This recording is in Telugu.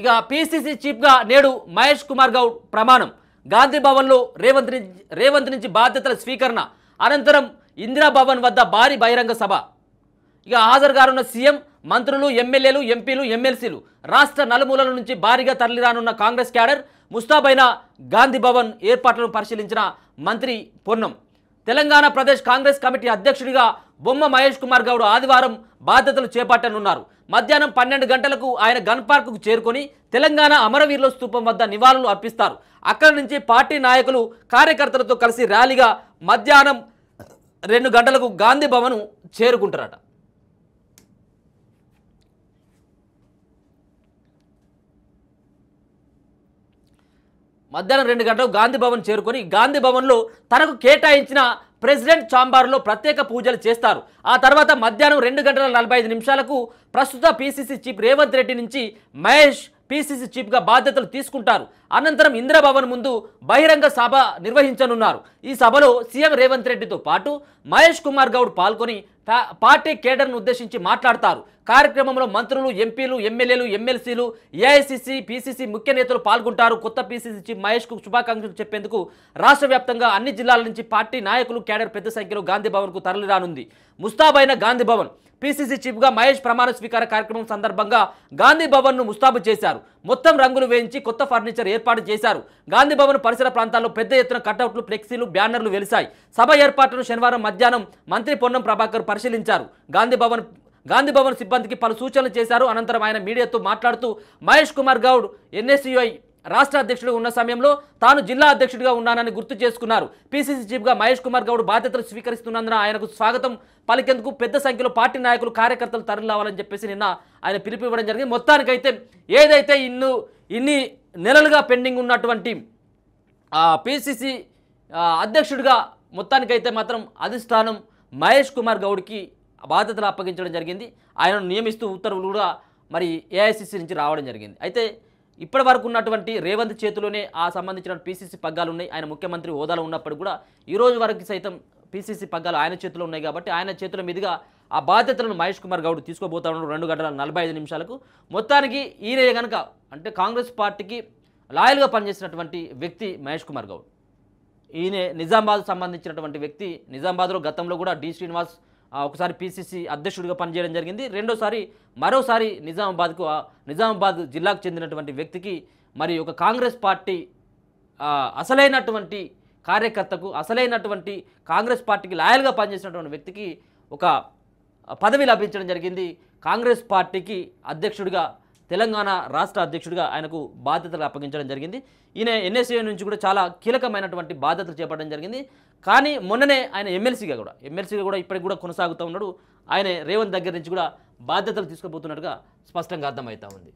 ఇక పీసీసీ చీఫ్గా నేడు మహేష్ కుమార్ గౌడ్ ప్రమాణం. గాంధీ భవన్లో రేవంత్ నుంచి బాధ్యతల స్వీకరణ అనంతరం ఇందిరాభవన్ వద్ద భారీ బహిరంగ సభ. ఇక హాజరుగానున్న సీఎం, మంత్రులు, ఎమ్మెల్యేలు, ఎంపీలు, ఎమ్మెల్సీలు, రాష్ట్ర నలుమూలల నుంచి భారీగా తరలిరానున్న కాంగ్రెస్ క్యాడర్. ముస్తాబైన గాంధీ భవన్ ఏర్పాట్లను పరిశీలించిన మంత్రి పొన్నం. తెలంగాణ ప్రదేశ్ కాంగ్రెస్ కమిటీ అధ్యక్షుడిగా బొమ్మ మహేష్ కుమార్ గౌడ్ ఆదివారం బాధ్యతలు చేపట్టనున్నారు. మధ్యాహ్నం 12 గంటలకు ఆయన గన్ పార్కుకు చేరుకొని తెలంగాణ అమరవీరుల స్తూపం వద్ద నివాళులు అర్పిస్తారు. అక్కడి నుంచి పార్టీ నాయకులు, కార్యకర్తలతో కలిసి ర్యాలీగా మధ్యాహ్నం 2 గంటలకు గాంధీ భవన్ చేరుకుంటారట. మధ్యాహ్నం 2 గంటలకు గాంధీ భవన్ చేరుకొని గాంధీ భవన్లో తనకు కేటాయించిన ప్రెసిడెంట్ ఛాంబర్లో ప్రత్యేక పూజలు చేస్తారు. ఆ తర్వాత మధ్యాహ్నం 2:45 ప్రస్తుత పీసీసీ చీఫ్ రేవంత్ రెడ్డి నుంచి మహేష్ పీసీసీ చీఫ్గా బాధ్యతలు తీసుకుంటారు. అనంతరం ఇందిరాభవన్ ముందు బహిరంగ సభ నిర్వహించనున్నారు. ఈ సభలో సీఎం రేవంత్ రెడ్డితో పాటు మహేష్ కుమార్ గౌడ్ పాల్గొని పార్టీ కేడర్ను ఉద్దేశించి మాట్లాడతారు. కార్యక్రమంలో మంత్రులు, ఎంపీలు, ఎమ్మెల్యేలు, ఎమ్మెల్సీలు, ఏఐసీసీ, పీసీసీ ముఖ్య నేతలు పాల్గొంటారు. కొత్త పీసీసీ చీఫ్ మహేష్కు శుభాకాంక్షలు చెప్పేందుకు రాష్ట్ర వ్యాప్తంగా అన్ని జిల్లాల నుంచి పార్టీ నాయకులు, కేడర్ పెద్ద సంఖ్యలో గాంధీ భవన్కు తరలిరానుంది. ముస్తాబైన గాంధీ భవన్. పీసీసీ చీఫ్గా మహేష్ ప్రమాణ స్వీకార కార్యక్రమం సందర్భంగా గాంధీ భవన్ను ముస్తాబు చేశారు. మొత్తం రంగులు వేయించి కొత్త ఫర్నిచర్ ఏర్పాటు చేశారు. గాంధీ భవన్ పరిసర ప్రాంతాల్లో పెద్ద ఎత్తున కటౌట్లు, ఫ్లెక్సీలు, బ్యానర్లు వెలిశాయి. సభ ఏర్పాట్లను శనివారం మధ్యాహ్నం మంత్రి పొన్నం ప్రభాకర్ పరిశీలించారు. గాంధీ భవన్ సిబ్బందికి పలు సూచనలు చేశారు. అనంతరం ఆయన మీడియాతో మాట్లాడుతూ మహేష్ కుమార్ గౌడ్ ఎన్ఎస్యుఐ రాష్ట్ర అధ్యక్షుడిగా ఉన్న సమయంలో తాను జిల్లా అధ్యక్షుడిగా ఉన్నానని గుర్తు చేసుకున్నారు. పీసీసీ చీఫ్గా మహేష్ కుమార్ గౌడ్ బాధ్యతలు స్వీకరిస్తున్నందున ఆయనకు స్వాగతం పలికేందుకు పెద్ద సంఖ్యలో పార్టీ నాయకులు, కార్యకర్తలు తరలిరావాలని చెప్పేసి నిన్న ఆయన పిలుపు ఇవ్వడం జరిగింది. మొత్తానికైతే ఏదైతే ఇన్ని నెలలుగా పెండింగ్ ఉన్నటువంటి పీసీసీ అధ్యక్షుడిగా మొత్తానికైతే మాత్రం అధిష్టానం మహేష్ కుమార్ గౌడ్కి బాధ్యతలు అప్పగించడం జరిగింది. ఆయనను నియమిస్తూ ఉత్తర్వులు కూడా మరి ఏఐసీసీ నుంచి రావడం జరిగింది. అయితే ఇప్పటి వరకు ఉన్నటువంటి రేవంత్ చేతిలోనే ఆ సంబంధించిన పీసీసీ పగ్గాలు ఉన్నాయి. ఆయన ముఖ్యమంత్రి హోదాలో ఉన్నప్పుడు కూడా ఈ రోజు వరకు సైతం పీసీసీ పగ్గాలు ఆయన చేతిలో ఉన్నాయి. కాబట్టి ఆయన చేతుల మీదుగా ఆ బాధ్యతలను మహేష్ కుమార్ గౌడ్ తీసుకోబోతా ఉన్నారు 2:45. మొత్తానికి ఈయన కనుక అంటే కాంగ్రెస్ పార్టీకి లాయల్గా పనిచేసినటువంటి వ్యక్తి మహేష్ కుమార్ గౌడ్. ఈయన నిజామాబాద్ సంబంధించినటువంటి వ్యక్తి. నిజామాబాద్లో గతంలో కూడా డి శ్రీనివాస్ ఒకసారి పీసీసీ అధ్యక్షుడిగా పనిచేయడం జరిగింది. మరోసారి నిజామాబాద్ జిల్లాకు చెందినటువంటి వ్యక్తికి మరి ఒక కాంగ్రెస్ పార్టీ అసలైనటువంటి కార్యకర్తకు, అసలైనటువంటి కాంగ్రెస్ పార్టీకి లాయల్గా పనిచేసినటువంటి వ్యక్తికి ఒక పదవి లభించడం జరిగింది. కాంగ్రెస్ పార్టీకి అధ్యక్షుడిగా, తెలంగాణ రాష్ట్ర అధ్యక్షుడిగా ఆయనకు బాధ్యతలు అప్పగించడం జరిగింది. ఈయన ఎన్ఎస్ఏ నుంచి కూడా చాలా కీలకమైనటువంటి బాధ్యతలు చేపట్టడం జరిగింది. కానీ మొన్ననే ఆయన ఎమ్మెల్సీగా కూడా ఇప్పటికి కూడా కొనసాగుతూ ఉన్నాడు. ఆయన రేవంత్ దగ్గర నుంచి కూడా బాధ్యతలు తీసుకోబోతున్నట్టుగా స్పష్టంగా అర్థమవుతా ఉంది.